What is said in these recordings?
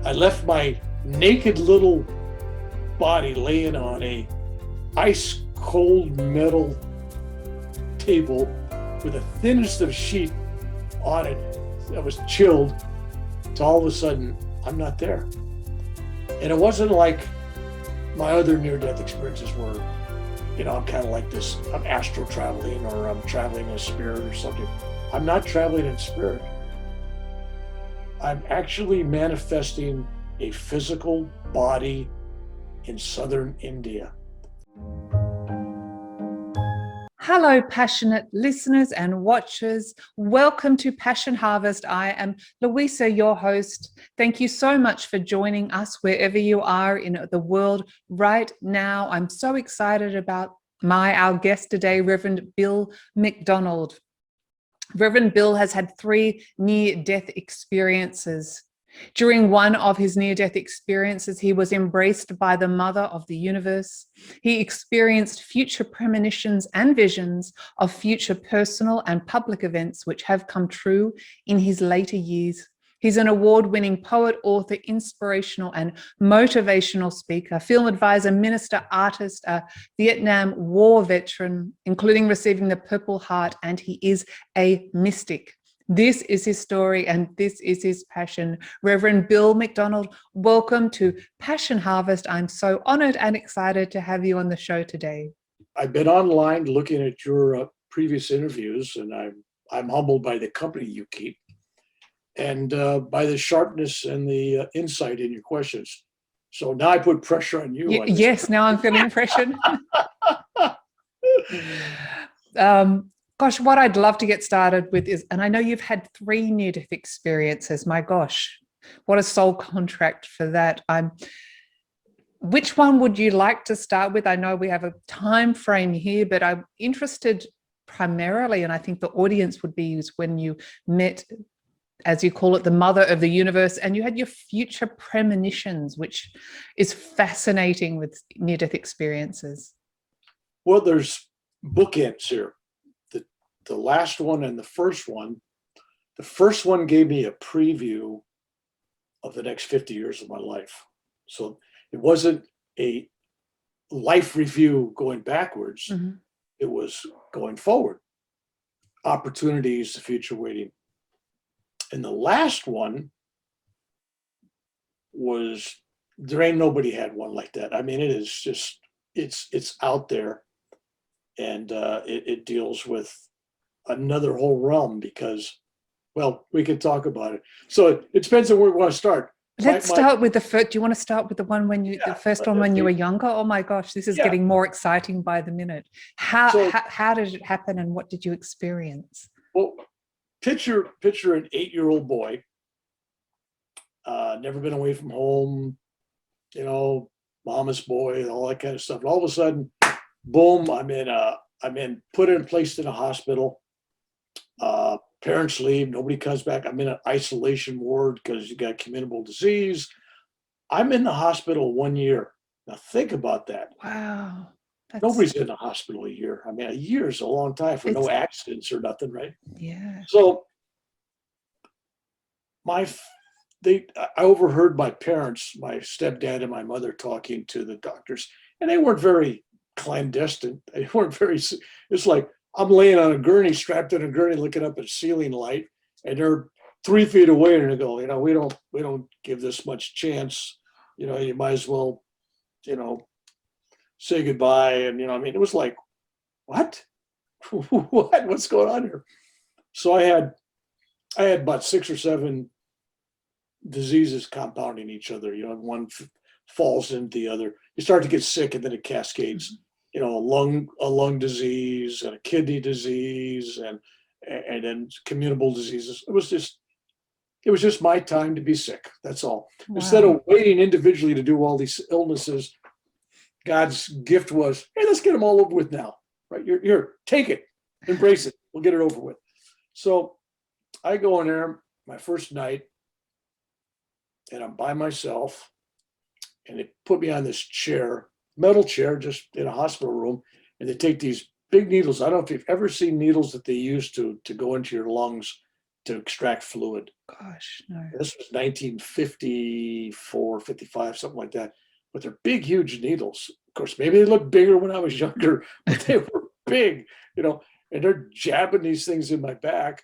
I left my naked little body laying on a ice cold metal table with the thinnest of sheet on it that was chilled, to all of a sudden, I'm not there. And it wasn't like my other near-death experiences were, I'm kind of like this, I'm astral traveling, or I'm traveling in spirit or something. I'm not traveling in spirit. I'm actually manifesting a physical body in southern India. Hello, passionate listeners and watchers. Welcome to Passion Harvest. I am Louisa, your host. Thank you so much for joining us wherever you are in the world right now. I'm so excited about our guest today, Reverend Bill McDonald. Reverend Bill has had 3 near-death experiences. During one of his near-death experiences, he was embraced by the Mother of the Universe. He experienced future premonitions and visions of future personal and public events which have come true in his later years. He's an award-winning poet, author, inspirational and motivational speaker, film advisor, minister, artist, a Vietnam War veteran, including receiving the Purple Heart, and he is a mystic. This is his story and this is his passion. Reverend Bill McDonald, welcome to Passion Harvest. I'm so honored and excited to have you on the show today. I've been online looking at your previous interviews, and I'm humbled by the company you keep and by the sharpness and the insight in your questions. So now I put pressure on you. Yes, now I'm feeling pressured. Gosh, what I'd love to get started with is, and I know you've had 3 near-death experiences. My gosh, what a soul contract for that. Which one would you like to start with? I know we have a time frame here, but I'm interested primarily, and I think the audience would be, is when you met, as you call it, the Mother of the Universe, and you had your future premonitions, which is fascinating with near-death experiences. Well, there's bookends here. The last one and the first one gave me a preview of the next 50 years of my life. So it wasn't a life review going backwards. Mm-hmm. It was going forward. Opportunities, the future waiting. And the last one was, there ain't nobody had one like that. I mean, it is just, it's out there, and it deals with another whole realm, because, well, we could talk about it. So it depends on where we want to start. Let's start with the first. Do you want to start with the one when you, the first one when you were younger? Oh my gosh, this is getting more exciting by the minute. How did it happen, and what did you experience? Well, picture an 8-year-old boy, never been away from home, mama's boy, all that kind of stuff. And all of a sudden, boom, I'm placed in a hospital. Parents leave, nobody comes back. I'm in an isolation ward because you got communicable disease. I'm in the hospital 1 year. Now think about that. Wow. Nobody's in the hospital a year. I mean, a year is a long time for no accidents or nothing, right? Yeah. So I overheard my parents, my stepdad and my mother, talking to the doctors, and they weren't very clandestine. They weren't very, it's like, I'm laying on a gurney, strapped in a gurney, looking up at a ceiling light, and they're 3 feet away, and they go, we don't give this much chance. You might as well, say goodbye. And it was like, what? What's going on here? So I had about 6 or 7 diseases compounding each other. One falls into the other. You start to get sick, and then it cascades. Mm-hmm. A lung disease and a kidney disease and then communicable diseases. It was just my time to be sick. That's all. Wow. Instead of waiting individually to do all these illnesses, God's gift was, hey, let's get them all over with now. Right? You're take it, embrace it. We'll get it over with. So I go in there my first night, and I'm by myself, and they put me on this chair, metal chair, just in a hospital room, and they take these big needles. I don't know if you've ever seen needles that they use to go into your lungs to extract fluid. Gosh, no. This was 1954, 55, something like that. But they're big, huge needles. Of course, maybe they looked bigger when I was younger, but they were big, and they're jabbing these things in my back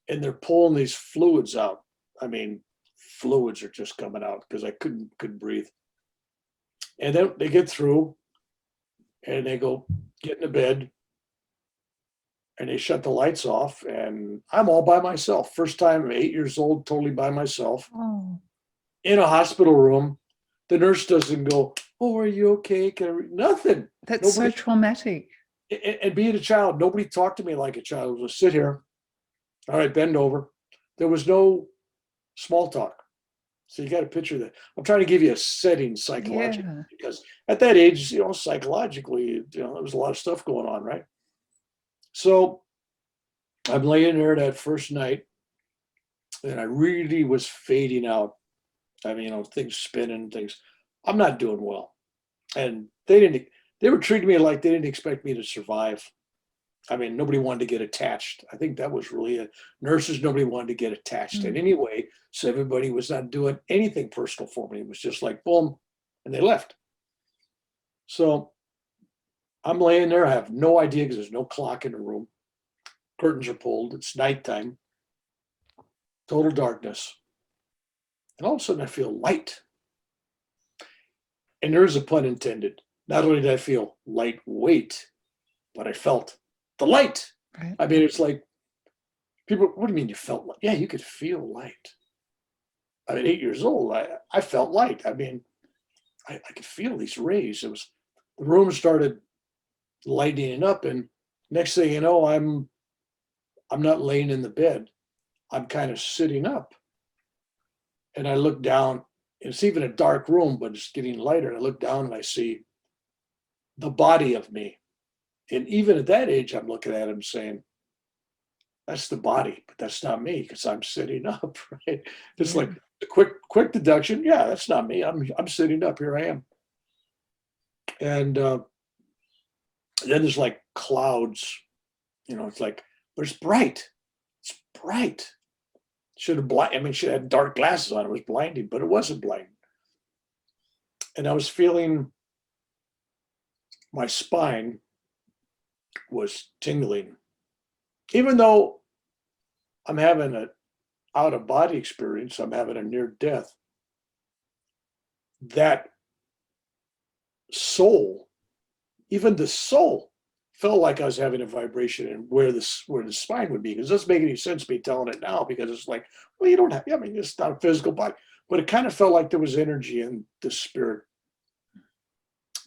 and they're pulling these fluids out. I mean, fluids are just coming out because I couldn't breathe. And then they get through and they go, get into bed, and they shut the lights off, and I'm all by myself. First time, I'm 8 years old, totally by myself Oh, in a hospital room. The nurse doesn't go, "Oh, are you okay? Nothing." that's so Nobody, traumatic. and being a child, nobody talked to me like a child. It was sit here. All right, bend over. There was no small talk. So you got to picture that. I'm trying to give you a setting psychologically, Yeah. because at that age, psychologically, there was a lot of stuff going on, right? So I'm laying there that first night, and I really was fading out. I mean, things spinning, things. I'm not doing well, and they were treating me like they didn't expect me to survive. I mean, nobody wanted to get attached. I think that was really it. Nurses, nobody wanted to get attached in any way. So everybody was not doing anything personal for me. It was just like, boom, and they left. So I'm laying there. I have no idea because there's no clock in the room. Curtains are pulled. It's nighttime, total darkness. And all of a sudden I feel light. And there's a pun intended. Not only did I feel lightweight, but I felt the light. Right. I mean, it's like, people, what do you mean you felt light? Yeah, you could feel light. I mean, 8 years old, I felt light. I mean, I could feel these rays. The room started lighting up, and next thing you know, I'm not laying in the bed. I'm kind of sitting up, and I look down. It's even a dark room, but it's getting lighter. And I look down and I see the body of me. And even at that age, I'm looking at him saying, "That's the body, but that's not me because I'm sitting up." Right? It's like a quick deduction. Yeah, that's not me. I'm sitting up. Here I am. And then there's like clouds. It's like, but it's bright. It's bright. Should have had dark glasses on. It was blinding, but it wasn't blinding. And I was feeling my spine was tingling, even though I'm having an out of body experience. I'm having a near death. That soul, even the soul, felt like I was having a vibration, and where the spine would be. Because it doesn't make any sense me telling it now, because it's like, well, you don't have. I mean, it's not a physical body, but it kind of felt like there was energy in the spirit.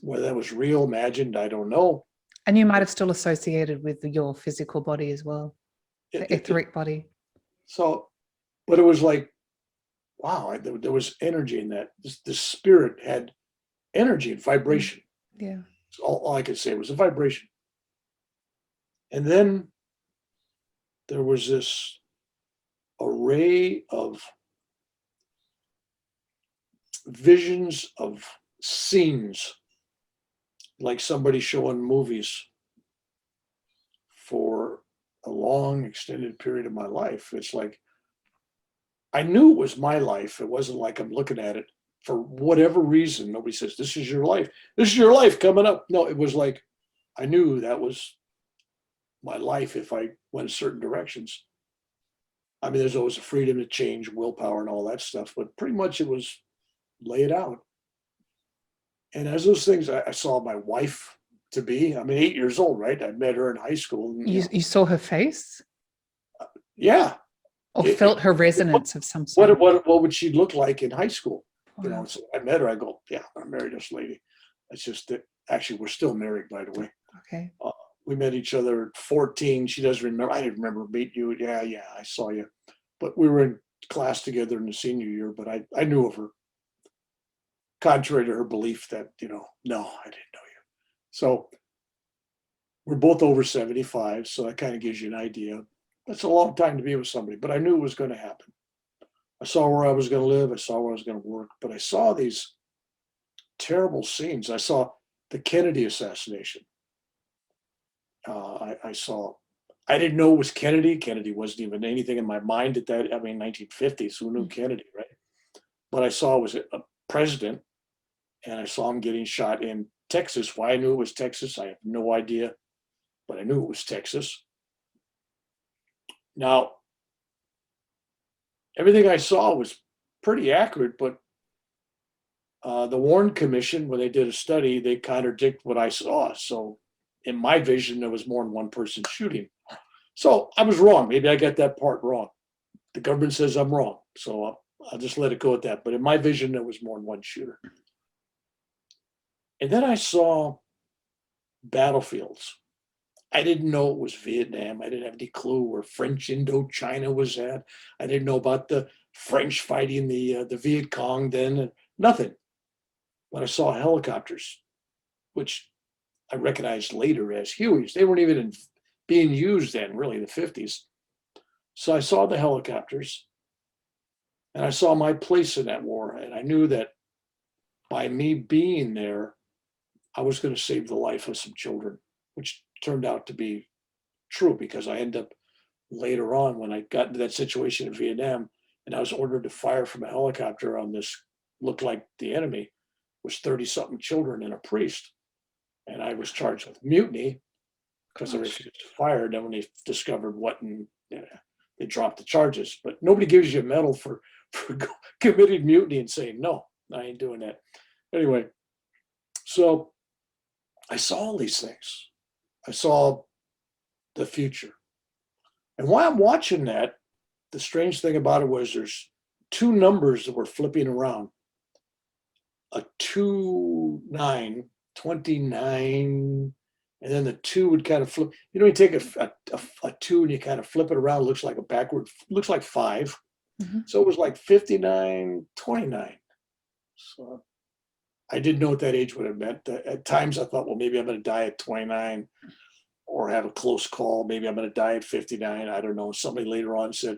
Whether that was real, imagined, I don't know. And you might have still associated with your physical body as well, the etheric body. So, but it was like, wow, there was energy in that. The spirit had energy and vibration. Yeah. So all I could say was a vibration. And then there was this array of visions of scenes, like somebody showing movies for a long extended period of my life. It's like, I knew it was my life. It wasn't like I'm looking at it for whatever reason. Nobody says, this is your life. This is your life coming up. No, it was like, I knew that was my life if I went certain directions. I mean, there's always a freedom to change, willpower and all that stuff, but pretty much it was lay it out. And as those things, I saw my wife to be, I mean, 8 years old, right? I met her in high school. And, You saw her face? Yeah. Or felt her resonance of some sort? What would she look like in high school? Wow. So I met her. I go, yeah, I married this lady. It's just that actually we're still married, by the way. Okay. We met each other at 14. She doesn't remember. I didn't remember meeting you. Yeah, I saw you. But we were in class together in the senior year, but I knew of her. Contrary to her belief that, no, I didn't know you. So we're both over 75. So that kind of gives you an idea. That's a long time to be with somebody, but I knew it was going to happen. I saw where I was going to live. I saw where I was going to work, but I saw these terrible scenes. I saw the Kennedy assassination. I saw I didn't know it was Kennedy. Kennedy wasn't even anything in my mind at that. I mean, 1950s, who knew Kennedy, right? But I saw it was a president, and I saw him getting shot in Texas. Why I knew it was Texas, I have no idea, but I knew it was Texas. Now, everything I saw was pretty accurate, but the Warren Commission, when they did a study, they contradict what I saw. So in my vision, there was more than one person shooting. So I was wrong. Maybe I got that part wrong. The government says I'm wrong. So I'll just let it go at that. But in my vision, there was more than one shooter. And then I saw battlefields. I didn't know it was Vietnam. I didn't have any clue where French Indochina was at. I didn't know about the French fighting the Viet Cong then, and nothing. But I saw helicopters, which I recognized later as Hueys. They weren't even being used then, really, the 50s. So I saw the helicopters, and I saw my place in that war. And I knew that by me being there, I was going to save the life of some children, which turned out to be true, because I ended up later on, when I got into that situation in Vietnam, and I was ordered to fire from a helicopter on this, looked like the enemy, was 30-something children and a priest. And I was charged with mutiny because I refused to fire. And then when they discovered what, and they dropped the charges. But nobody gives you a medal for committing mutiny and saying, no, I ain't doing that. Anyway, so I saw all these things. I saw the future. And while I'm watching that, the strange thing about it was there's two numbers that were flipping around. A 2, 9, 29, and then the 2 would kind of flip. You know, you take a 2 and you kind of flip it around, looks like a backward, looks like 5. Mm-hmm. So it was like 59, 29. So I didn't know what that age would have meant. At times I thought, well, maybe I'm going to die at 29 or have a close call. Maybe I'm going to die at 59. I don't know. Somebody later on said,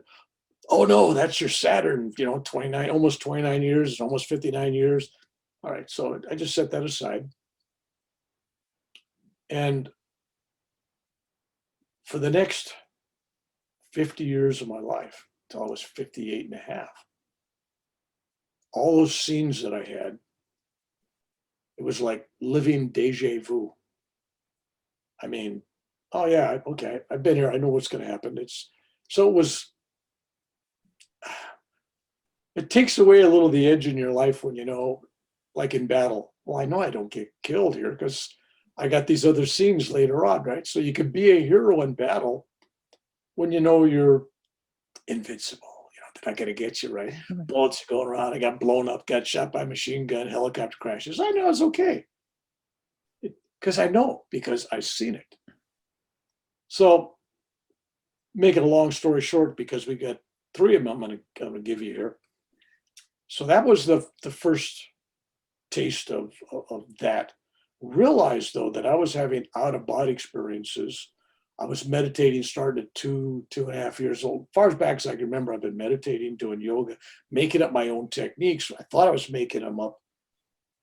oh no, that's your Saturn, 29, almost 29 years, almost 59 years. All right, so I just set that aside. And for the next 50 years of my life, until I was 58 and a half, all those scenes that I had, it was like living deja vu. I mean, oh yeah, okay, I've been here, I know what's going to happen. It takes away a little of the edge in your life when, like in battle. Well, I know I don't get killed here because I got these other scenes later on, right? So you can be a hero in battle when you know you're invincible. They're not going to get you, right? Bullets are going around. I got blown up, got shot by a machine gun, helicopter crashes. I know it's okay. Because I've seen it. So, making a long story short, because we got 3 of them I'm going to give you here. So that was the first taste of that. Realized, though, that I was having out-of-body experiences. I was meditating starting at 2.5 years old. As far as back as I can remember, I've been meditating, doing yoga, making up my own techniques. I thought I was making them up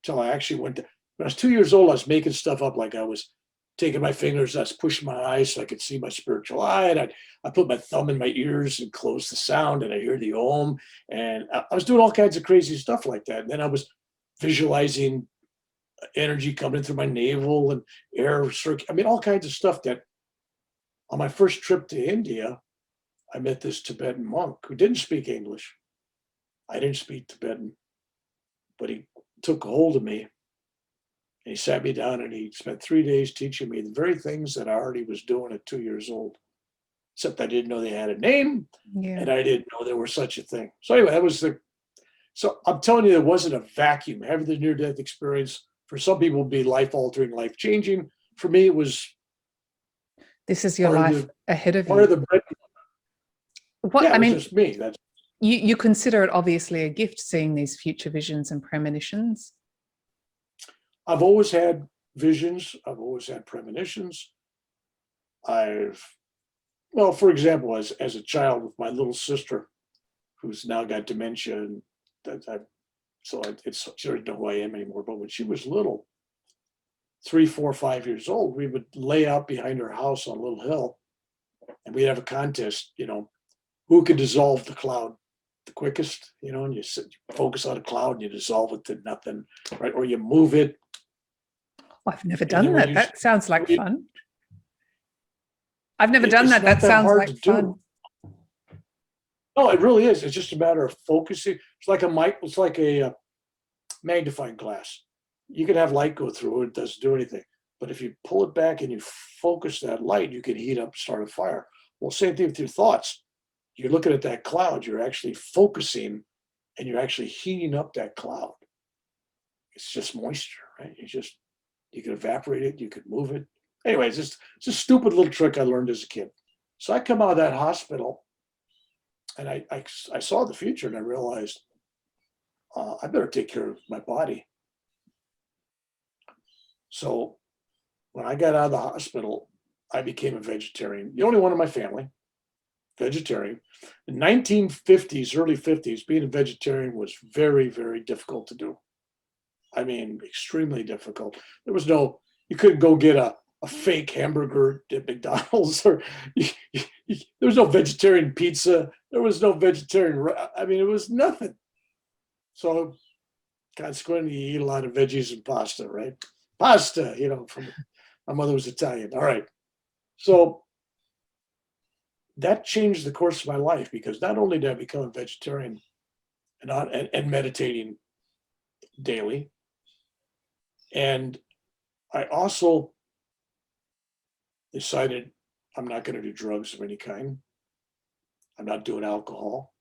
until I actually when I was 2 years old, I was making stuff up, like I was taking my fingers, I was pushing my eyes so I could see my spiritual eye, and I put my thumb in my ears and close the sound, and I hear the Om, and I was doing all kinds of crazy stuff like that. And then I was visualizing energy coming through my navel and air circuit. I mean, all kinds of stuff. That on my first trip to India, I met this Tibetan monk who didn't speak English. I didn't speak Tibetan, but he took a hold of me and he sat me down and he spent 3 days teaching me the very things that I already was doing at 2 years old, except I didn't know they had a name, and I didn't know there was such a thing. So anyway, so I'm telling you, there wasn't a vacuum. Having the near-death experience, for some people, would be life-altering, life-changing. For me, it was this is your life ahead of you. Part of the bread. What Yeah, I mean, just me. That's you consider it obviously a gift, seeing these future visions and premonitions. I've always had visions. I've always had premonitions. Well, for example, as a child with my little sister, who's now got dementia, and she doesn't know who I am anymore. But when she was little, 3, 4, 5 years old, we would lay out behind her house on a little hill, and we'd have a contest, who could dissolve the cloud the quickest, and you focus on a cloud and you dissolve it to nothing, right? Or you move it. Oh, I've never done that. That sounds like fun. I've never It's done that. not That sounds hard like to fun. do. No, it really is. It's just a matter of focusing. It's like a magnifying glass. You can have light go through it, it doesn't do anything. But if you pull it back and you focus that light, you can heat up, start a fire. Well, same thing with your thoughts. You're looking at that cloud, you're actually focusing and you're actually heating up that cloud. It's just moisture, right? You can evaporate it, you could move it. Anyways, it's a stupid little trick I learned as a kid. So I come out of that hospital and I saw the future and I realized I better take care of my body. So when I got out of the hospital, I became a vegetarian. The only one in my family, vegetarian. In 1950s, early 50s, being a vegetarian was very, very difficult to do. I mean, extremely difficult. You couldn't go get a fake hamburger at McDonald's, or there was no vegetarian pizza. There was no vegetarian, it was nothing. So consequently, you eat a lot of veggies and pasta, right? Pasta, my mother was Italian. All right. So that changed the course of my life, because not only did I become a vegetarian and meditating daily, and I also decided I'm not going to do drugs of any kind. I'm not doing alcohol.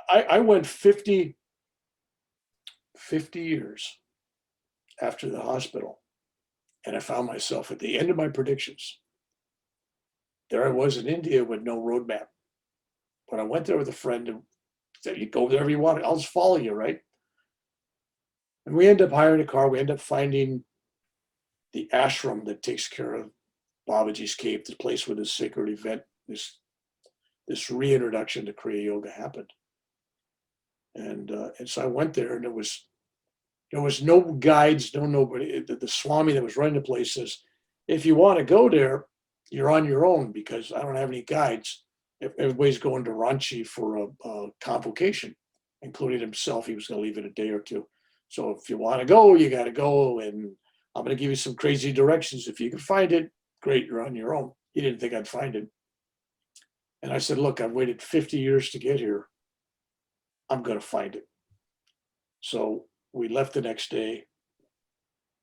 I went 50 years after the hospital, and I found myself at the end of my predictions. There I was in India with no roadmap. But I went there with a friend and said, you go wherever you want, I'll just follow you, right? And we end up hiring a car. We end up finding the ashram that takes care of Babaji's cave, the place where this sacred event, this reintroduction to Kriya Yoga happened. And so I went there, and there was no guides, nobody. The Swami that was running the place says, if you want to go there, you're on your own, because I don't have any guides. Everybody's going to Ranchi for a convocation, including himself. He was going to leave in a day or two. So if you want to go, you got to go. And I'm going to give you some crazy directions. If you can find it, great, you're on your own. He didn't think I'd find it. And I said, look, I've waited 50 years to get here. I'm going to find it. So we left the next day.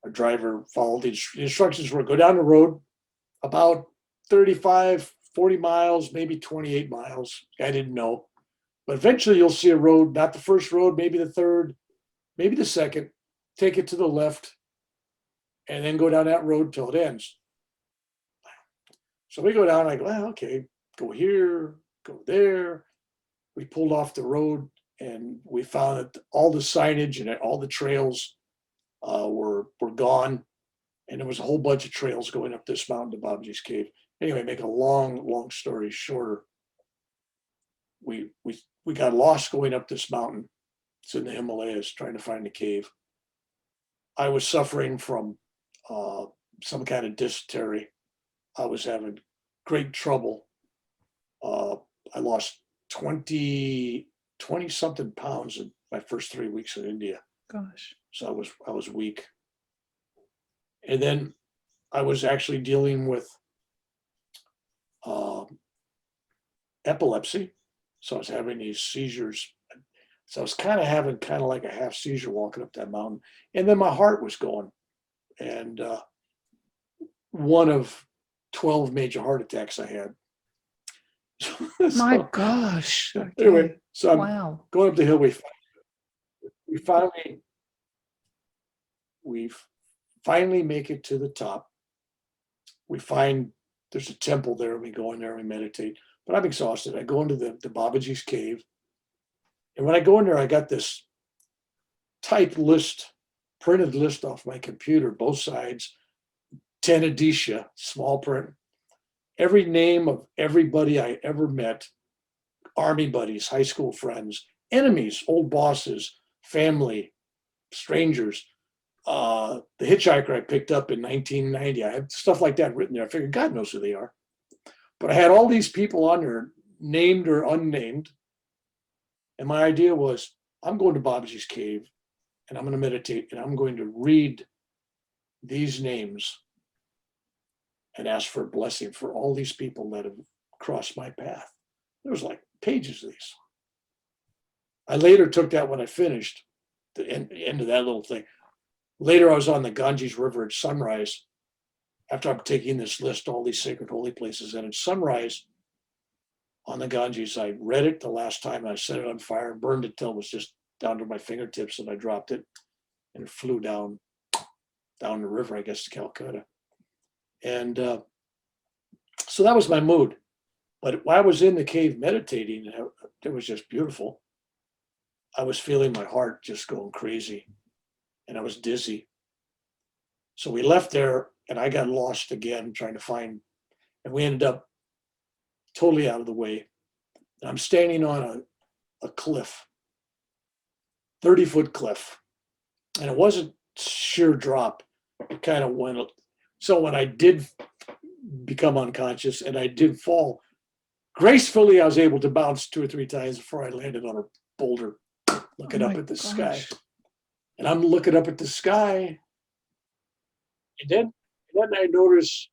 Our driver followed the instructions were go down the road about 35, 40 miles, maybe 28 miles. I didn't know. But eventually you'll see a road, not the first road, maybe the third, maybe the second. Take it to the left and then go down that road till it ends. So we go down, I go, okay, go here, go there. We pulled off the road and we found that all the signage and all the trails were gone. And there was a whole bunch of trails going up this mountain to Babaji's cave. Anyway, make a long story shorter, we got lost going up this mountain. It's in the Himalayas, trying to find the cave. I was suffering from some kind of dysentery. I was having great trouble. I lost 20 something pounds in my first 3 weeks in India. Gosh. So I was weak. And then I was actually dealing with epilepsy. So I was having these seizures. So I was having like a half seizure walking up that mountain. And then my heart was going. And one of 12 major heart attacks I had. My gosh. Okay. Anyway, so I'm wow. going up the hill. We finally make it to the top. We find there's a temple there. We go in there and we meditate. But I'm exhausted. I go into the Babaji's cave. And when I go in there, I got this typed list, printed list off my computer, both sides, Tenadisha, small print. Every name of everybody I ever met, army buddies, high school friends, enemies, old bosses, family, strangers. The hitchhiker I picked up in 1990, I had stuff like that written there. I figured God knows who they are. But I had all these people on there, named or unnamed. And my idea was, I'm going to Babaji's cave and I'm going to meditate and I'm going to read these names and ask for a blessing for all these people that have crossed my path. There was like pages of these. I later took that when I finished the end of that little thing. Later, I was on the Ganges River at sunrise after I'm taking this list, all these sacred holy places. And at sunrise on the Ganges, I read it the last time. I set it on fire and burned it till it was just down to my fingertips, and I dropped it and it flew down the river, I guess, to Calcutta. And so that was my mood. But while I was in the cave meditating, it was just beautiful. I was feeling my heart just going crazy and I was dizzy. So we left there and I got lost again trying to find, and we ended up totally out of the way. And I'm standing on a cliff, 30-foot cliff. And it wasn't sheer drop. It kind of went. So when I did become unconscious and I did fall, gracefully, I was able to bounce 2 or 3 times before I landed on a boulder, looking up at the sky. And I'm looking up at the sky. And then I notice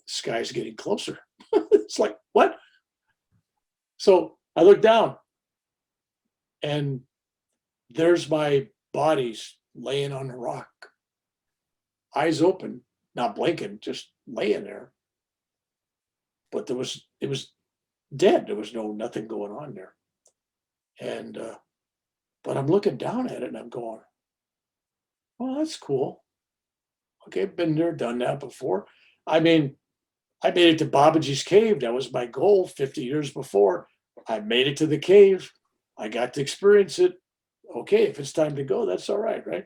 the sky's getting closer. It's like, what? So I look down and there's my bodies laying on the rock, eyes open, not blinking, just laying there. But it was dead. There was nothing going on there. And but I'm looking down at it and I'm going, well, that's cool. Okay, been there, done that before. I mean, I made it to Babaji's cave. That was my goal 50 years before. I made it to the cave. I got to experience it. Okay, if it's time to go, that's all right, right?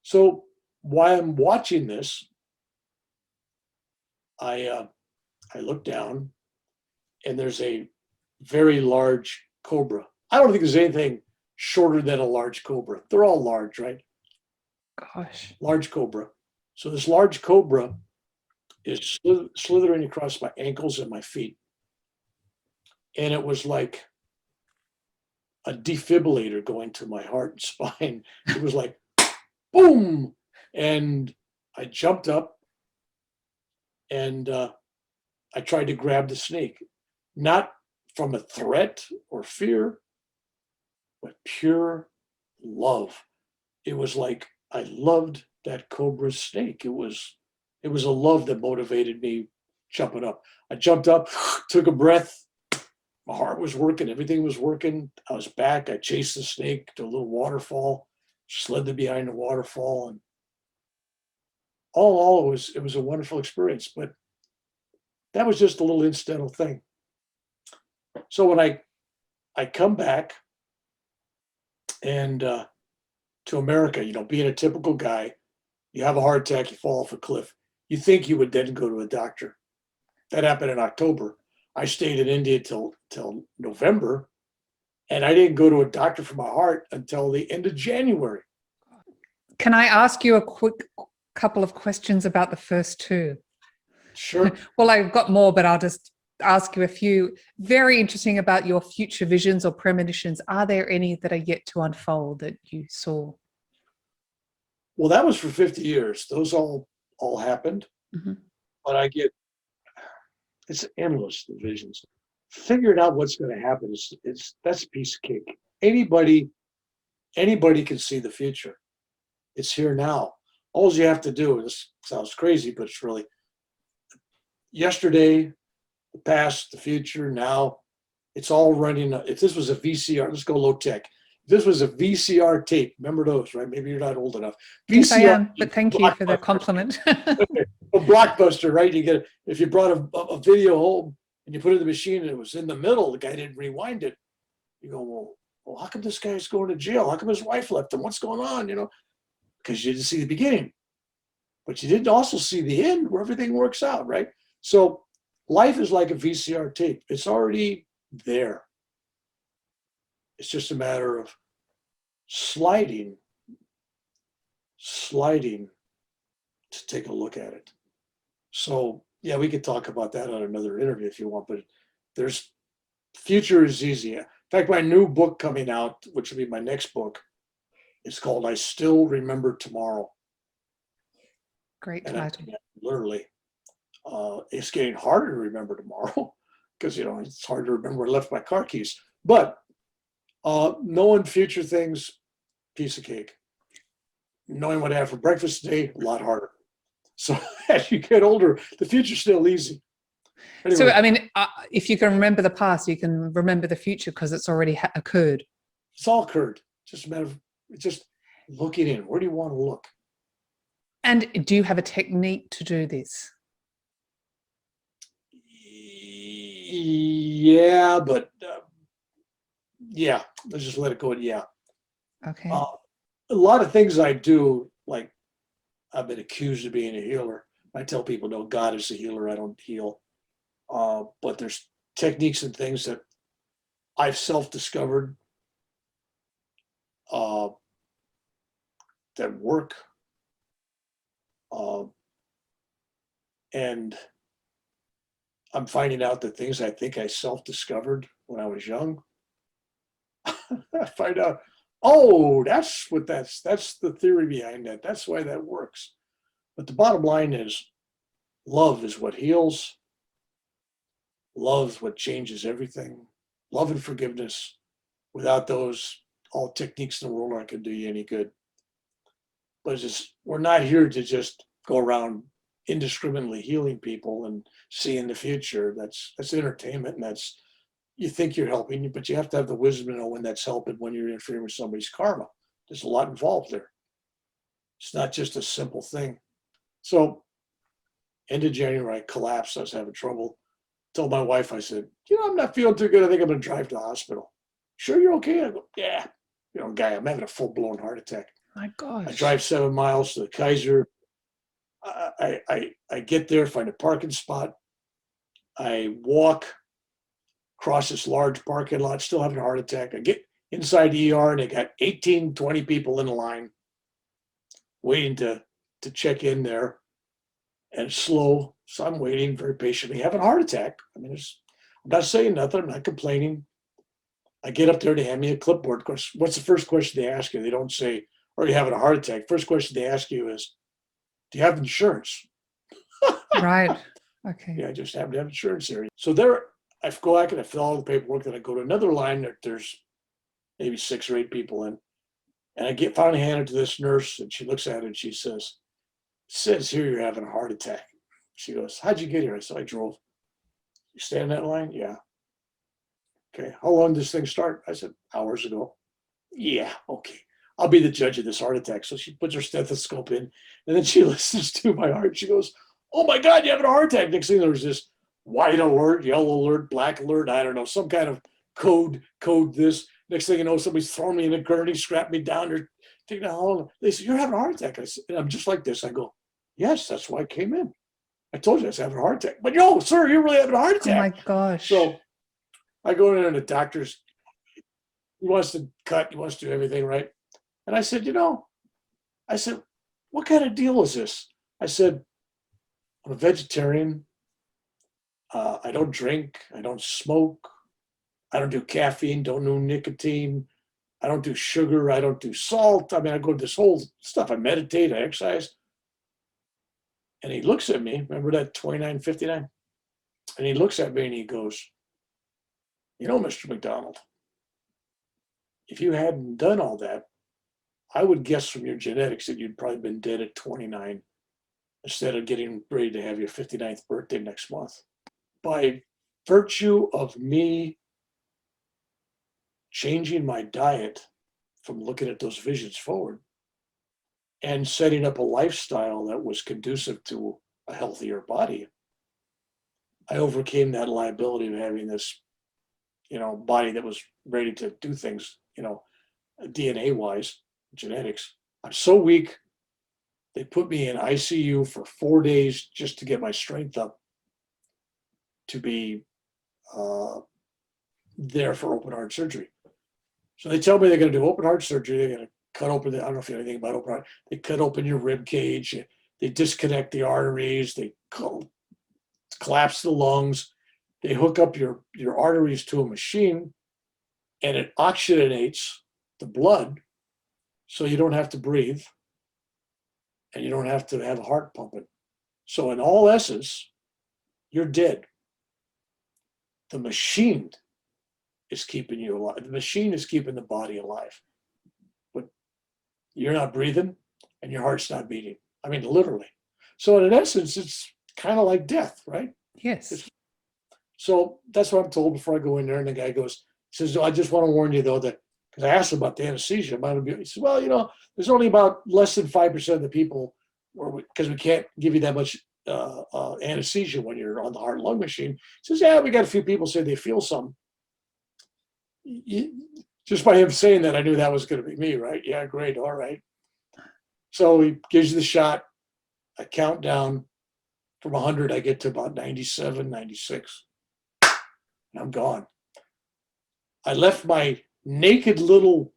So while I'm watching this, I look down and there's a very large cobra. I don't think there's anything shorter than a large cobra. They're all large, right? Gosh. Large cobra. So this large cobra is slithering across my ankles and my feet. And it was like a defibrillator going to my heart and spine. It was like, boom. And I jumped up and I tried to grab the snake, not from a threat or fear, but pure love. It was like I loved that cobra snake. It was a love that motivated me jumping up. I jumped up, took a breath. My heart was working. Everything was working. I was back. I chased the snake to a little waterfall, slid behind the waterfall, and all it was a wonderful experience. But that was just a little incidental thing. So when I come back and to America, being a typical guy, you have a heart attack, you fall off a cliff. You think you would then go to a doctor. That happened in October. I stayed in India till November, and I didn't go to a doctor for my heart until the end of January. Can I ask you a quick couple of questions about the first two? Sure. Well, I've got more, but I'll just ask you a few. Very interesting about your future visions or premonitions. Are there any that are yet to unfold that you saw? Well, that was for 50 years. Those all happened. Mm-hmm. But it's endless, the visions. Figuring out what's going to happen that's a piece of cake. Anybody can see the future. It's here now. All you have to do, this sounds crazy, but it's really yesterday, the past, the future, now. It's all running. If this was a VCR, let's go low tech. If this was a VCR tape, remember those, right? Maybe you're not old enough. VCR, yes, I am, but thank you for the compliment. Okay. A blockbuster, right? If you brought a video home and you put it in the machine and it was in the middle, the guy didn't rewind it. You go, well, how come this guy's going to jail? How come his wife left him? What's going on? Because you didn't see the beginning, but you didn't also see the end where everything works out, right? So life is like a VCR tape. It's already there. It's just a matter of sliding to take a look at it. So Yeah, we could talk about that on another interview if you want, but there's future is easy. In fact, my new book coming out, which will be my next book, is called I Still Remember Tomorrow. Great And title. literally, it's getting harder to remember tomorrow because, it's hard to remember where I left my car keys. But knowing future things, piece of cake. Knowing what I have for breakfast today, a lot harder. So as you get older, the future's still easy. So, Anyway, I mean, if you can remember the past, you can remember the future because it's already occurred. it's all occurred. Just a matter of just looking in. Where do you want to look? And do you have a technique to do this? Yeah, but yeah, let's just let it go. Yeah. Okay. A lot of things I do, like I've been accused of being a healer. I tell people, no, God is a healer. I don't heal. But there's techniques and things that I've self-discovered that work. And I'm finding out that things I think I self-discovered when I was young, I find out, oh, that's the theory behind that. That's why that works. But the bottom line is love is what heals. Love is what changes everything. Love and forgiveness. Without those, all techniques in the world aren't going to do you any good. But it's just, we're not here to just go around indiscriminately healing people and seeing the future. That's entertainment, and that's, you think you're helping, but you have to have the wisdom to know when that's helping, when you're interfering with somebody's karma. There's a lot involved there. It's not just a simple thing. So end of January, I collapsed. I was having trouble. Told my wife, I said, I'm not feeling too good. I think I'm going to drive to the hospital. Sure, you're okay? I go, yeah. Guy, I'm having a full-blown heart attack. My gosh. I drive 7 miles to the Kaiser. I get there, find a parking spot. I walk across this large parking lot, still having a heart attack. I get inside the ER, and they got 18, 20 people in the line waiting to check in there. And it's slow, so I'm waiting very patiently, having a heart attack. I mean, I'm not saying nothing. I'm not complaining. I get up there, they hand me a clipboard. Of course, what's the first question they ask you? They don't say, are you having a heart attack? First question they ask you is, do you have insurance? Right. Okay. Yeah, I just happen to have insurance there. So there, I go back and I fill all the paperwork. Then I go to another line that there's maybe 6 or 8 people in. And I finally hand it to this nurse, and she looks at it and she says, it says here you're having a heart attack. She goes, how'd you get here? I said, I drove. You stand in that line? Yeah. Okay. How long did this thing start? I said, hours ago. Yeah. Okay. I'll be the judge of this heart attack. So she puts her stethoscope in, and then she listens to my heart. She goes, oh my God, you're having a heart attack. Next thing there was this white alert, yellow alert, black alert. I don't know, some kind of code this. Next thing you know, somebody's throwing me in a gurney, strapped me down. They're taking a hold. They said, you're having a heart attack. I said, and I'm just like this. I go, yes, that's why I came in. I told you I was having a heart attack. But no, sir, you're really having a heart Oh my attack. gosh. So I go in and the doctor's, he wants to cut, he wants to do everything right. And I said, what kind of deal is this? I said, I'm a vegetarian. I don't drink. I don't smoke. I don't do caffeine, don't do nicotine. I don't do sugar. I don't do salt. I mean, I go to this whole stuff. I meditate, I exercise. And he looks at me, remember that 2959? And he looks at me and he goes, Mr. McDonald, if you hadn't done all that, I would guess from your genetics that you'd probably been dead at 29 instead of getting ready to have your 59th birthday next month. By virtue of me changing my diet from looking at those visions forward and setting up a lifestyle that was conducive to a healthier body, I overcame that liability of having this, body that was ready to do things, DNA wise, genetics. I'm so weak. They put me in ICU for 4 days just to get my strength up to be there for open heart surgery. So they tell me they're going to do open heart surgery. They're going to cut open I don't know if you know anything about open heart. They cut open your rib cage. They disconnect the arteries. They collapse the lungs. They hook up your arteries to a machine, and it oxygenates the blood so you don't have to breathe and you don't have to have a heart pumping. So in all essence, you're dead. The machine is keeping you alive. The machine is keeping the body alive. But you're not breathing and your heart's not beating. I mean, literally. So in essence, it's kind of like death, right? Yes. So that's what I'm told before I go in there. And the guy goes, he says, I just want to warn you though, that, because I asked him about the anesthesia. He says, well, there's only about less than 5% of the people, because we can't give you that much anesthesia when you're on the heart lung machine. He says, yeah, we got a few people say they feel something. Just by him saying that, I knew that was going to be me, right? Yeah, great. All right. So he gives you the shot. I count down from 100. I get to about 97, 96. And I'm gone. I left my naked little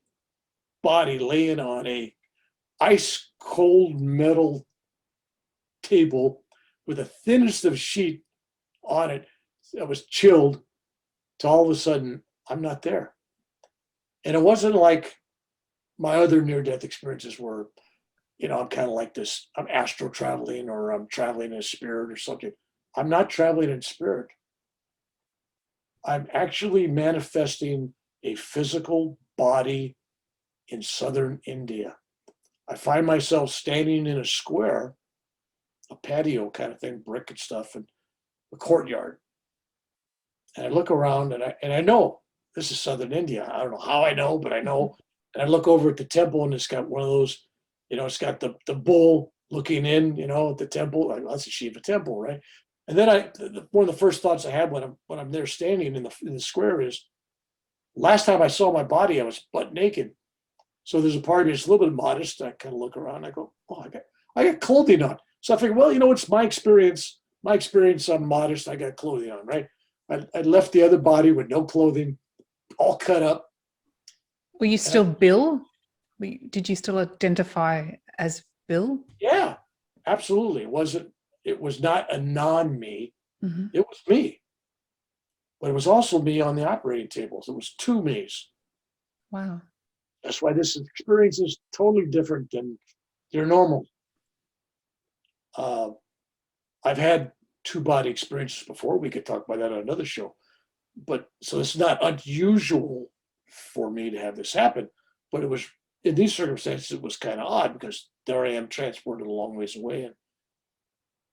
body laying on a ice cold metal table with the thinnest of sheet on it that was chilled, to all of a sudden I'm not there. And it wasn't like my other near-death experiences were, I'm kind of like this, I'm astral traveling, or I'm traveling in spirit or something. I'm not traveling in spirit. I'm actually manifesting a physical body in southern India. I find myself standing in a square, a patio kind of thing, brick and stuff, and a courtyard. And I look around and I know this is southern India. I don't know how I know, but I know. And I look over at the temple, and it's got one of those, it's got the bull looking in, at the temple. Like, well, that's a Shiva temple, right? And then one of the first thoughts I had when I'm there standing in the square is, last time I saw my body, I was butt naked. So there's a part of me that's a little bit modest. I kind of look around. I go, oh, I got clothing on. So I figure, well, it's my experience. My experience, I'm modest. I got clothing on, right? I left the other body with no clothing, all cut up. Were you still Bill? Did you still identify as Bill? Yeah, absolutely. It was not a non-me. Mm-hmm. It was me. But it was also me on the operating tables. It was two me's. Wow. That's why this experience is totally different than your normal. I've had two body experiences before. We could talk about that on another show. But so it's not unusual for me to have this happen. But it was, in these circumstances, it was kind of odd, because there I am, transported a long ways away. And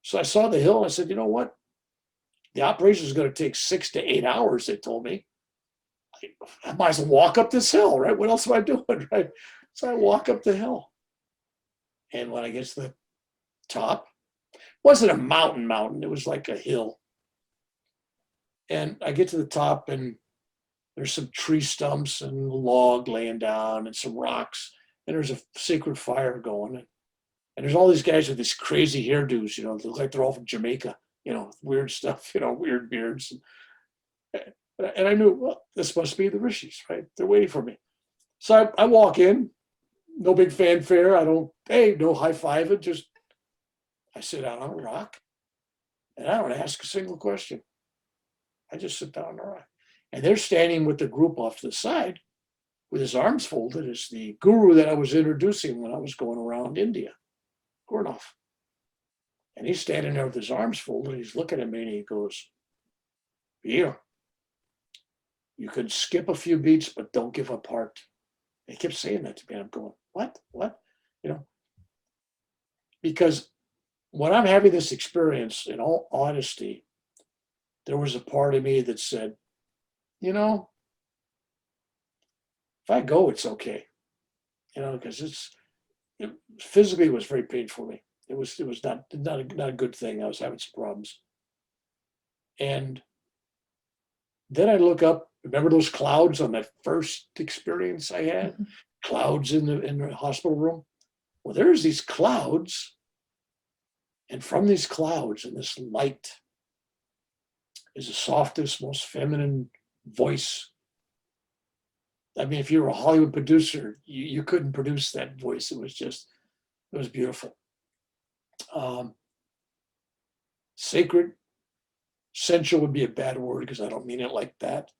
so I saw the hill, and I said, you know what? The operation is going to take 6 to 8 hours, they told me. I might as well walk up this hill, right? What else am I doing, right? So I walk up the hill. And when I get to the top, it wasn't a mountain. It was like a hill. And I get to the top, and there's some tree stumps and a log laying down and some rocks. And there's a sacred fire going. And there's all these guys with these crazy hairdos, they look like they're all from Jamaica, weird stuff, weird beards. And I knew, well, this must be the rishis, right? They're waiting for me. So I walk in, no big fanfare. No high five. I sit down on a rock, and I don't ask a single question. I just sit down on a rock. And they're standing with the group off to the side with his arms folded. It's the guru that I was introducing when I was going around India, Gurdjieff. And he's standing there with his arms folded. He's looking at me, and he goes, "Here, you can skip a few beats, but don't give up heart." He kept saying that to me. And I'm going, what? Because when I'm having this experience, in all honesty, there was a part of me that said, if I go, it's okay. Because physically, it was very painful for me. It was not a good thing. I was having some problems. And then I look up, remember those clouds on that first experience I had? Mm-hmm. Clouds in the hospital room? Well, there's these clouds, and from these clouds and this light is the softest, most feminine voice. I mean, if you were a Hollywood producer, you couldn't produce that voice. It was beautiful. Sacred, Sensual would be a bad word because I don't mean it like that,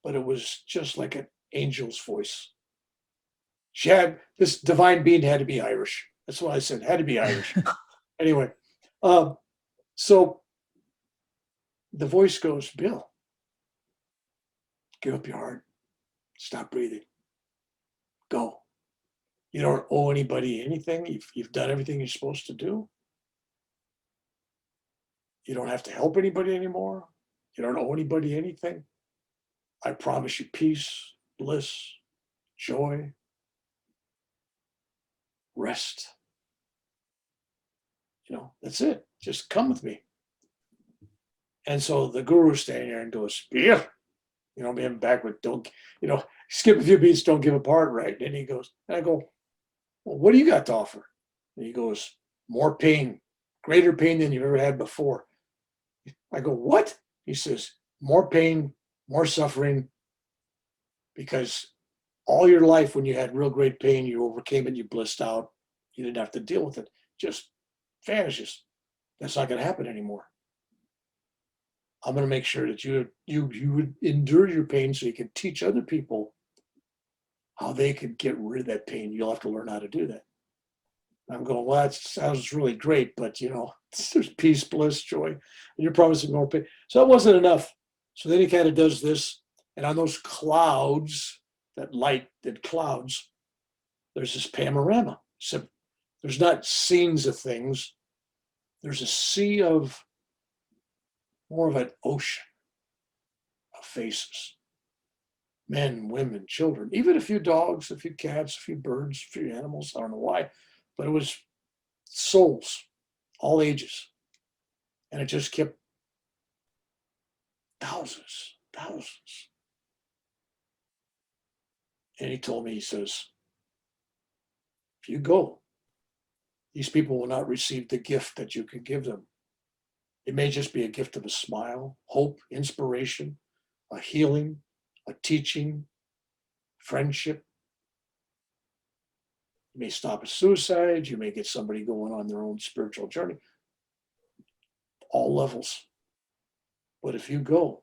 but it was just like an angel's voice. She had this divine being had to be Irish. That's what I said. Had to be Irish. Anyway, so the voice goes, Bill, give up your heart. Stop breathing. Go. You don't owe anybody anything. You've done everything you're supposed to do. You don't have to help anybody anymore. You don't owe anybody anything. I promise you peace, bliss, joy, rest. That's it. Just come with me. And so the guru's standing there and goes, yeah, being backward, don't, skip a few beats, don't give apart, right? And he goes, and I go, well, what do you got to offer? And he goes, more pain, greater pain than you've ever had before. I go, what? He says, more pain, more suffering, because all your life when you had real great pain, you overcame it, you blissed out, you didn't have to deal with it, just vanishes. That's not going to happen anymore. I'm going to make sure that you would endure your pain so you can teach other people how they could get rid of that pain. You'll have to learn how to do that. I'm going, well, that sounds really great, but there's peace, bliss, joy, and you're promising more pain. So that wasn't enough. So then he kind of does this, and on those clouds, that light, that clouds, there's this panorama. So there's not scenes of things. There's a sea of more of an ocean of faces. Men, women, children, even a few dogs, a few cats, a few birds, a few animals. I don't know why, but it was souls, all ages. And it just kept thousands. And he told me, he says, if you go, these people will not receive the gift that you can give them. It may just be a gift of a smile, hope, inspiration, a healing, a teaching, friendship. You may stop a suicide. You may get somebody going on their own spiritual journey. All levels. But if you go,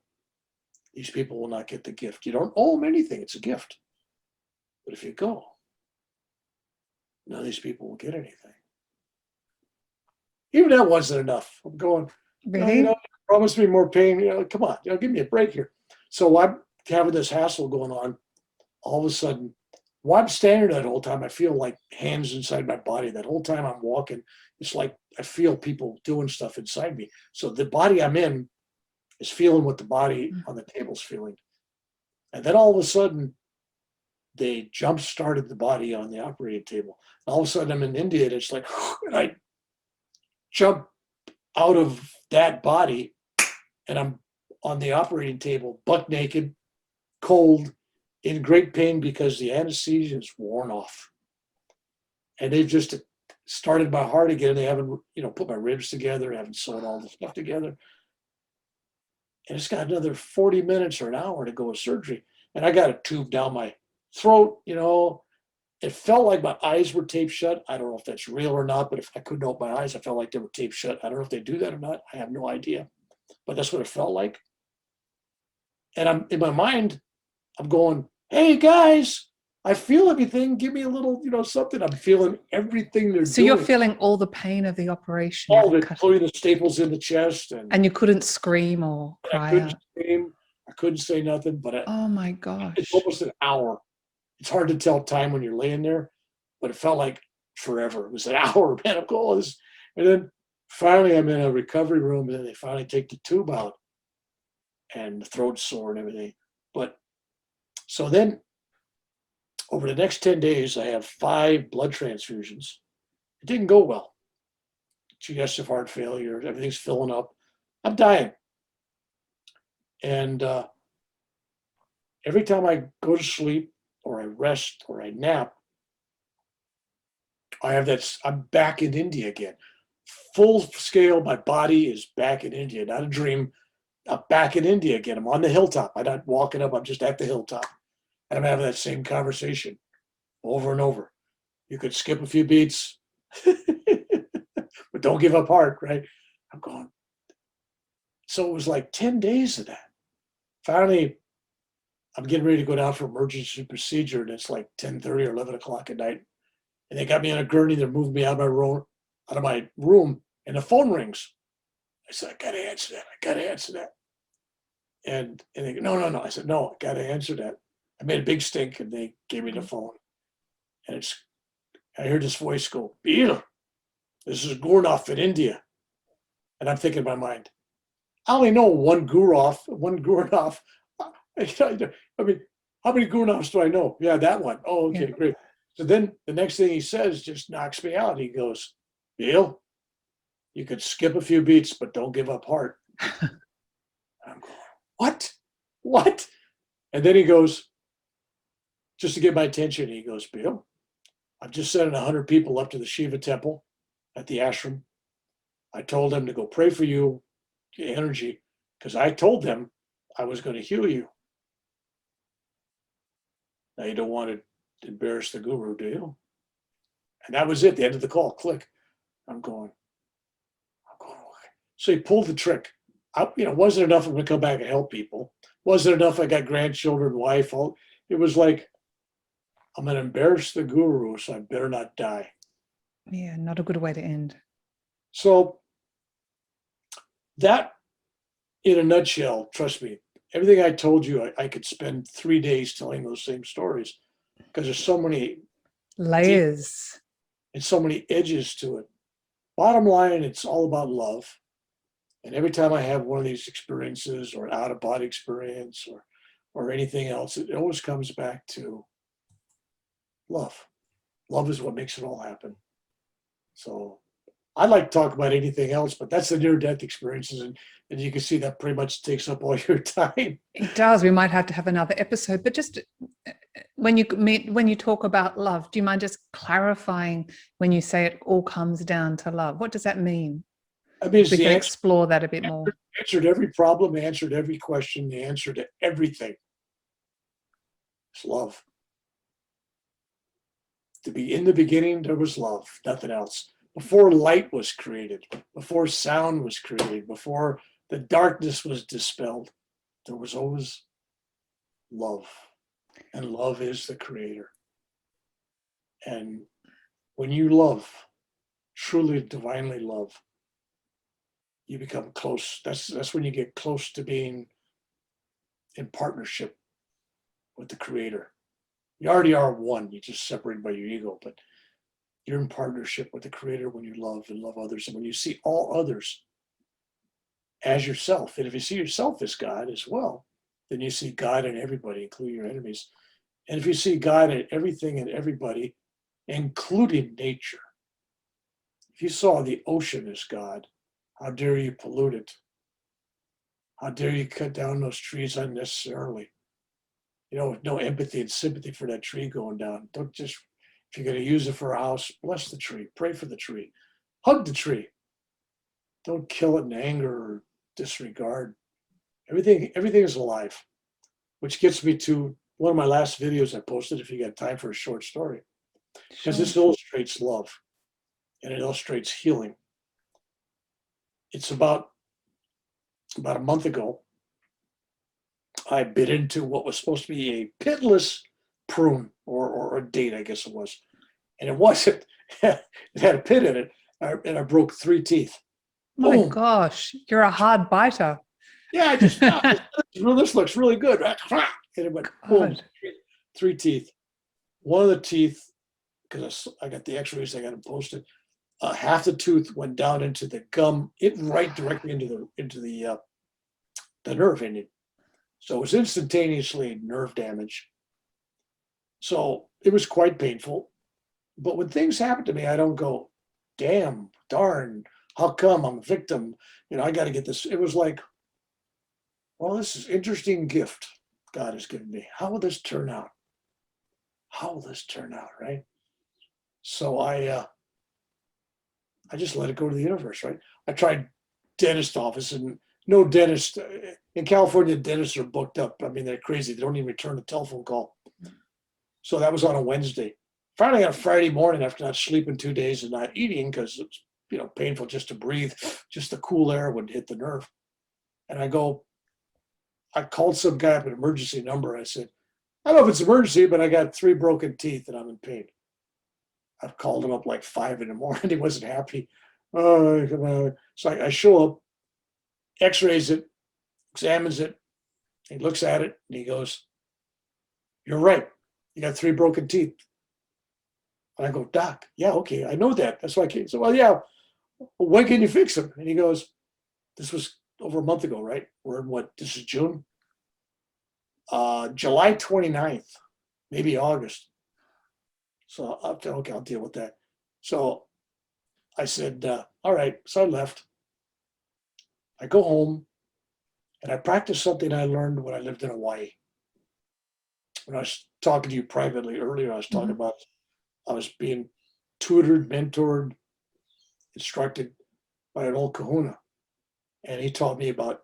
these people will not get the gift. You don't owe them anything. It's a gift. But if you go, none of these people will get anything. Even that wasn't enough. I'm going, Really? promise me more pain. Come on, give me a break here. So I'm having this hassle going on. All of a sudden, while I'm standing that whole time, I feel like hands inside my body. That whole time I'm walking, it's like I feel people doing stuff inside me. So the body I'm in is feeling what the body on the table's feeling. And then all of a sudden, they jump started the body on the operating table. And all of a sudden, I'm in India, and it's like, and I jump out of that body, and I'm on the operating table, buck naked, cold, in great pain because the anesthesia is worn off. And they've just started my heart again. They haven't, put my ribs together, haven't sewn all the stuff together. And it's got another 40 minutes or an hour to go with surgery. And I got a tube down my throat, It felt like my eyes were taped shut. I don't know if that's real or not, but if I couldn't open my eyes, I felt like they were taped shut. I don't know if they do that or not. I have no idea. But that's what it felt like. And I'm in my mind, I'm going, hey guys, I feel everything. Give me a little, something. I'm feeling everything they're So doing. you're feeling all the pain of the operation. All of it, putting the staples in the chest. And you couldn't scream or cry I couldn't out. scream. I couldn't say nothing, but Oh my it's gosh. almost an hour. It's hard to tell time when you're laying there, but it felt like forever. It was an hour, man. I'm going, this. And then finally I'm in a recovery room, and then they finally take the tube out, and the throat's sore and everything. But so then over the next 10 days, I have 5 blood transfusions. It didn't go well. Congestive heart failure, everything's filling up. I'm dying. And every time I go to sleep or I rest or I nap, I have that, I'm back in India again. Full scale, my body is back in India, not a dream. I'm back in India again. I'm on the hilltop. I'm not walking up, I'm just at the hilltop. And I'm having that same conversation over and over. You could skip a few beats, but don't give up heart, right? I'm going, So it was like 10 days of that. Finally, I'm getting ready to go down for emergency procedure, and it's like 10:30 or 11 o'clock at night. And they got me on a gurney. They're moving me out of my room, and the phone rings. I said, I got to answer that. I got to answer that. And they go, no, no, no. I said, no, I got to answer that. I made a big stink, and they gave me the phone. And I heard this voice go, Bill, this is Gurnoff in India. And I'm thinking in my mind, I only know one Gurnoff. I mean, how many Gurnoffs do I know? Yeah, that one. Oh, okay, Yeah. great. So then the next thing he says just knocks me out. He goes, Bill, you could skip a few beats, but don't give up heart. I'm going, what? What? And then he goes, just to get my attention, he goes, Bill, I've just sent 100 people up to the Shiva temple at the ashram. I told them to go pray for you, your energy, because I told them I was going to heal you. Now you don't want to embarrass the guru, do you? And that was it, the end of the call. Click. I'm going, okay. So he pulled the trick. Wasn't enough I'm going to come back and help people. Wasn't enough I got grandchildren, wife. It was like, I'm going to embarrass the guru, so I better not die. Yeah, not a good way to end. So that, in a nutshell, trust me, everything I told you, I could spend 3 days telling those same stories because there's so many Layers. and so many edges to it. Bottom line, it's all about love. And every time I have one of these experiences or an out-of-body experience or anything else, it always comes back to love. Love is what makes it all happen. So I'd like to talk about anything else, but that's the near-death experiences. And you can see that pretty much takes up all your time. It does. We might have to have another episode, but just when you talk about love, do you mind just clarifying when you say it all comes down to love? What does that mean? I mean, We can explore that a bit more. Answered every problem, answered every question, the answer to everything. It's love. In the beginning, there was love, nothing else. Before light was created, before sound was created, before the darkness was dispelled, there was always love. And love is the creator. And when you love, truly divinely love, you become close. That's when you get close to being in partnership with the creator. You already are one, you just separated by your ego, but you're in partnership with the creator when you love and love others. And when you see all others as yourself, and if you see yourself as God as well, then you see God in everybody, including your enemies. And if you see God in everything and everybody, including nature, if you saw the ocean as God, how dare you pollute it? How dare you cut down those trees unnecessarily? With no empathy and sympathy for that tree going down. Don't just, if you're going to use it for a house, bless the tree, pray for the tree, hug the tree. Don't kill it in anger or disregard. Everything is alive, which gets me to one of my last videos I posted, if you got time for a short story, because this illustrates love and it illustrates healing. It's about a month ago, I bit into what was supposed to be a pitless prune or a date, I guess it was. And it wasn't. It had a pit in it, and I broke 3 teeth. My Boom. gosh, you're a hard biter. Yeah, this looks really good. And it went, boom, 3 teeth. One of the teeth, because I got the x-rays, I got them posted, half the tooth went down into the gum, right directly into the nerve ending. So it was instantaneously nerve damage. So it was quite painful. But when things happen to me, I don't go, damn, darn, how come I'm a victim? I got to get this. It was like, well, this is an interesting gift God has given me. How will this turn out? How will this turn out, right? So I just let it go to the universe, right? I tried dentist office, and no dentist in California, dentists are booked up. I mean, they're crazy. They don't even return a telephone call. So that was on a Wednesday. Finally, on a Friday morning, after not sleeping 2 days and not eating, because it's painful just to breathe, just the cool air would hit the nerve. And I called some guy up an emergency number. I said, I don't know if it's emergency, but I got 3 broken teeth and I'm in pain. I've called him up like 5 in the morning. He wasn't happy. So I show up, x-rays it, examines it. He looks at it and he goes, you're right. You got 3 broken teeth. And I go, Doc, yeah, okay, I know that. That's why I came. So, well, yeah, well, when can you fix them? And he goes, this was over a month ago, right? We're in what? This is June? July 29th, maybe August. So okay, I'll deal with that. So I said, all right. So I left. I go home and I practice something I learned when I lived in Hawaii. When I was talking to you privately earlier, I was talking about I was being tutored, mentored, instructed by an old kahuna. And he taught me about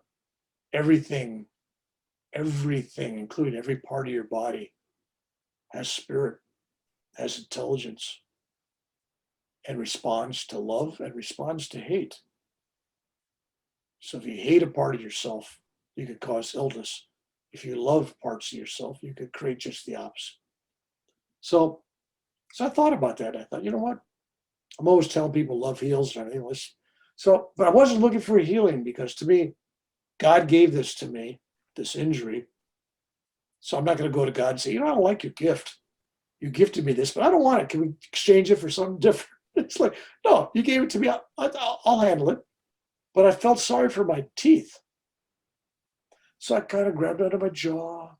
everything, including every part of your body, has spirit, has intelligence, and responds to love and responds to hate. So if you hate a part of yourself, you could cause illness. If you love parts of yourself, you could create just the opposite. So I thought about that. I thought, you know what? I'm always telling people love heals and everything. So, but I wasn't looking for a healing because to me, God gave this to me, this injury. So I'm not going to go to God and say, you know, I don't like your gift. You gifted me this, but I don't want it. Can we exchange it for something different? It's like, no, you gave it to me. I'll handle it. But I felt sorry for my teeth. So I kind of grabbed onto my jaw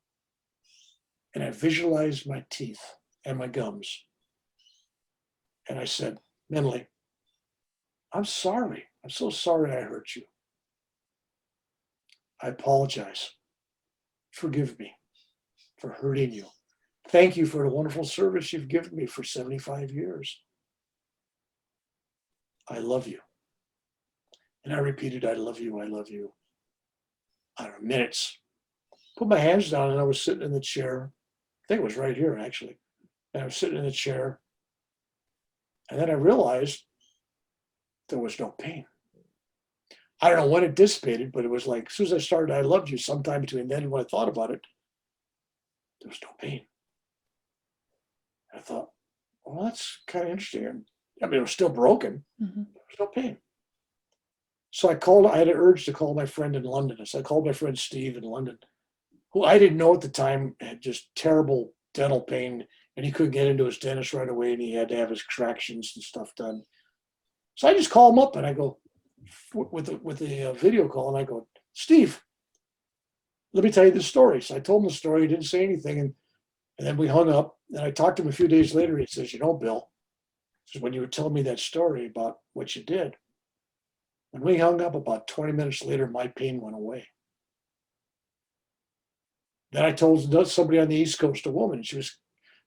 and I visualized my teeth and my gums. And I said, mentally, I'm sorry. I'm so sorry I hurt you. I apologize. Forgive me for hurting you. Thank you for the wonderful service you've given me for 75 years. I love you. And I repeated, I love you, I love you. I don't know, minutes. Put my hands down and I was sitting in the chair. I think it was right here, actually. And I was sitting in the chair. And then I realized there was no pain. I don't know when it dissipated, but it was like, as soon as I started, I loved you, sometime between then and when I thought about it, there was no pain. I thought, well, that's kind of interesting. I mean, it was still broken. There was no pain. So I had an urge to call my friend in London. So I called my friend Steve in London, who I didn't know at the time had just terrible dental pain, and he couldn't get into his dentist right away, and he had to have his extractions and stuff done. So I just call him up and I go with the video call, and I go, Steve, let me tell you the story. So I told him the story. He didn't say anything, and then we hung up. And I talked to him a few days later. He says, you know, Bill, when you were telling me that story about what you did, when we hung up about 20 minutes later, my pain went away. Then I told somebody on the East Coast, a woman,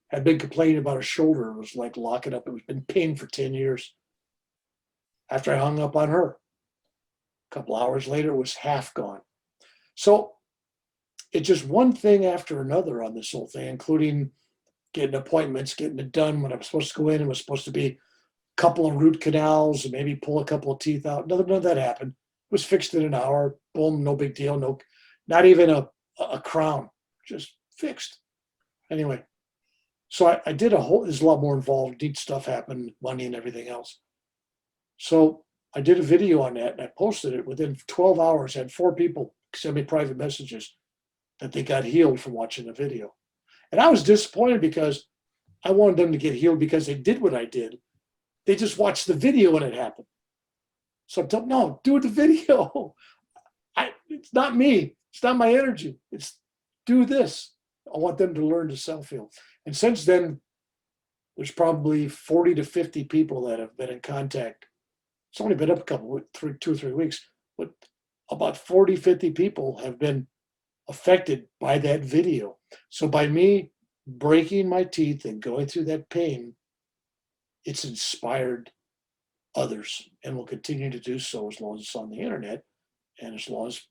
had been complaining about her shoulder. It was like locking up. It was been pain for 10 years. After I hung up on her, a couple hours later, it was half gone. So it's just one thing after another on this whole thing, including getting appointments, getting it done when I was supposed to go in. It was supposed to be a couple of root canals and maybe pull a couple of teeth out. None of that happened. It was fixed in an hour. Boom, no big deal. No, not even a crown, just fixed. Anyway, so I did there's a lot more involved. Neat stuff happened, money and everything else. So I did a video on that and I posted it. Within 12 hours, I had 4 people send me private messages that they got healed from watching the video. And I was disappointed because I wanted them to get healed because they did what I did. They just watched the video and it happened. So I'm telling them, no, do the video. It's not me. It's not my energy. It's do this. I want them to learn to self-heal. And since then, there's probably 40 to 50 people that have been in contact. It's only been up 2 or 3 weeks, but about 40, 50 people have been affected by that video. So by me breaking my teeth and going through that pain, it's inspired others and will continue to do so as long as it's on the internet and as long as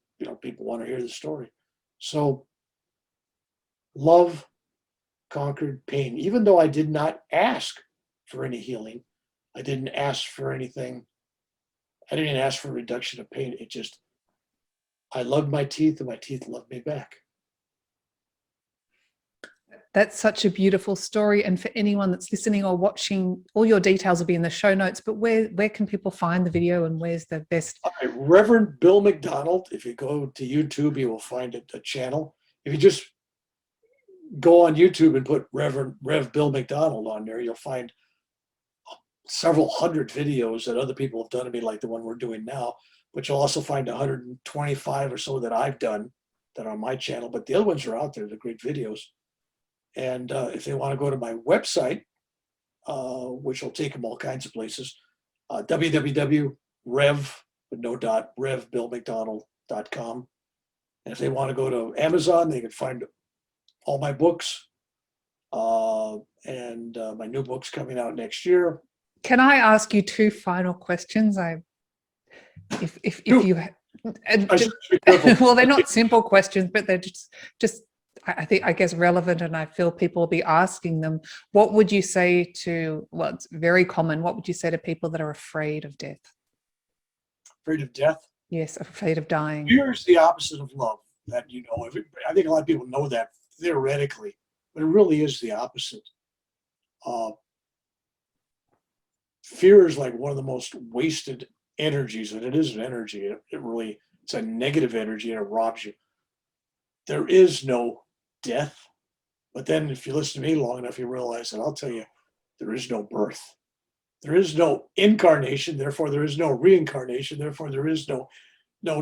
people want to hear the story. So love conquered pain, even though I did not ask for any healing. I didn't ask for anything. I didn't ask for reduction of pain. It just, I loved my teeth and my teeth loved me back. That's such a beautiful story. And for anyone that's listening or watching, all your details will be in the show notes, but where can people find the video and where's the best? Okay, Reverend Bill McDonald, if you go to YouTube, you will find a channel. If you just go on YouTube and put Rev Bill McDonald on there, you'll find several hundred videos that other people have done of me, like the one we're doing now. But you'll also find 125 or so that I've done that are on my channel. But the other ones are out there. They're great videos. And if they want to go to my website, which will take them all kinds of places, www.rev, but no dot, revbillmcdonald.com. And if they want to go to Amazon, they can find all my books. And my new book's coming out next year. Can I ask you two final questions? If you well, they're not simple questions, but they're just I guess relevant, and I feel people will be asking them. What would you say to, well, it's very common, what would you say to people that are afraid of death? Afraid of death? Yes, afraid of dying. Fear is the opposite of love. That, I think a lot of people know that theoretically, but it really is the opposite. Fear is like one of the most wasted energies, and it is an energy. It's a negative energy, and it robs you. There is no death. But then if you listen to me long enough, you realize that I'll tell you, there is no birth. There is no incarnation, therefore there is no reincarnation, therefore there is no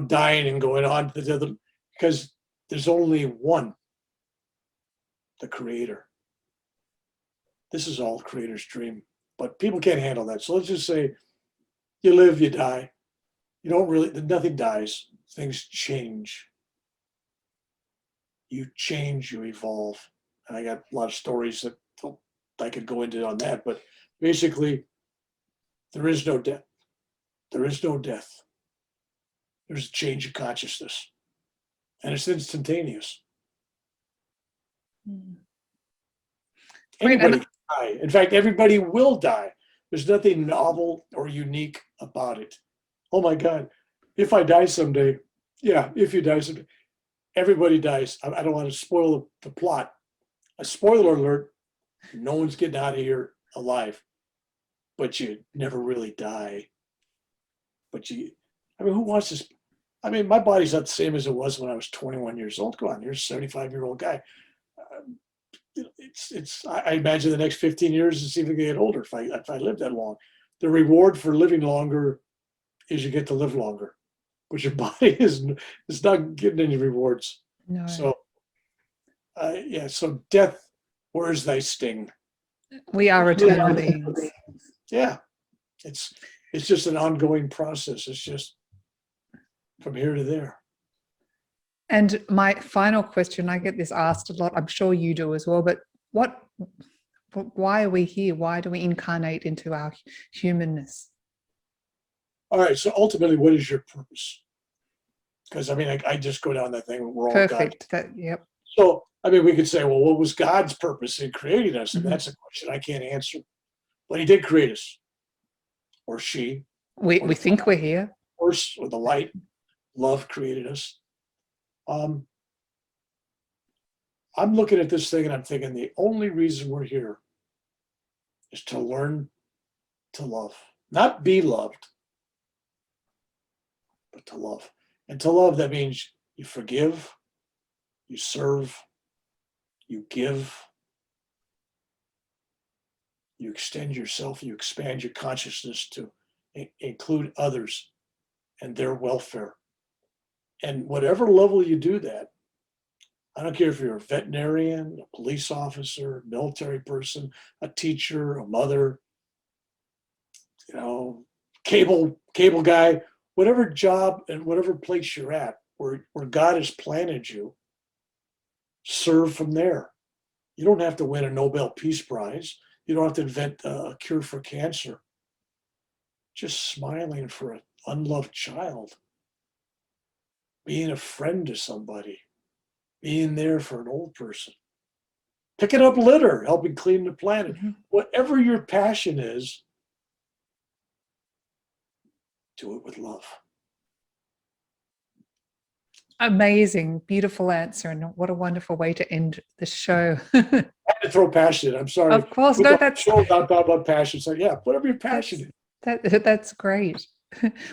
dying and going on to the other, because there's only one, the Creator. This is all the Creator's dream, but people can't handle that. So let's just say you live, you die. You don't really, nothing dies. Things change. You change, you evolve. And I got a lot of stories that I could go into on that, but basically, there is no death. There is no death. There's a change of consciousness, and it's instantaneous. Anybody can die. In fact, everybody will die. There's nothing novel or unique about it. Oh my God, if I die someday, yeah, if you die someday, everybody dies. I don't want to spoil the plot. A spoiler alert, no one's getting out of here alive, but you never really die. But who wants this? My body's not the same as it was when I was 21 years old. Go on, you're a 75-year-old guy. I imagine the next 15 years is even going to get older if I live that long. The reward for living longer is you get to live longer, but your body is not getting any rewards. No. So, so death, where is thy sting? We are eternal beings. Yeah, it's just an ongoing process. It's just from here to there. And my final question, I get this asked a lot, I'm sure you do as well, but why are we here? Why do we incarnate into our humanness? All right, so ultimately, what is your purpose? Because I just go down that thing. We're all Perfect. God. Yep. So we could say, well, what was God's purpose in creating us? And that's a question I can't answer. But He did create us, or she. We think we're here. Force or the light, love created us. I'm looking at this thing and I'm thinking the only reason we're here is to learn to love, not be loved, but to love. And to love, that means you forgive, you serve, you give, you extend yourself, you expand your consciousness to include others and their welfare. And whatever level you do that, I don't care if you're a veterinarian, a police officer, a military person, a teacher, a mother, cable guy, whatever job and whatever place you're at, where God has planted you, serve from there. You don't have to win a Nobel Peace Prize. You don't have to invent a cure for cancer. Just smiling for an unloved child, being a friend to somebody, being there for an old person, picking up litter, helping clean the planet. Whatever your passion is, do it with love. Amazing, beautiful answer. And what a wonderful way to end the show. I had to throw passion in. I'm sorry. Of course, We no, thought that's show about passion. So yeah, whatever you're passionate. that's great.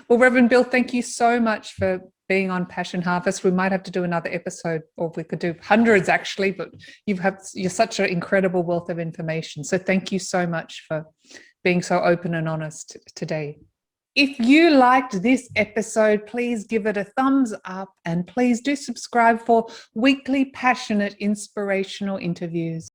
Well, Reverend Bill, thank you so much for being on Passion Harvest. We might have to do another episode, or we could do hundreds actually, but you're such an incredible wealth of information. So thank you so much for being so open and honest today. If you liked this episode, please give it a thumbs up and please do subscribe for weekly passionate inspirational interviews.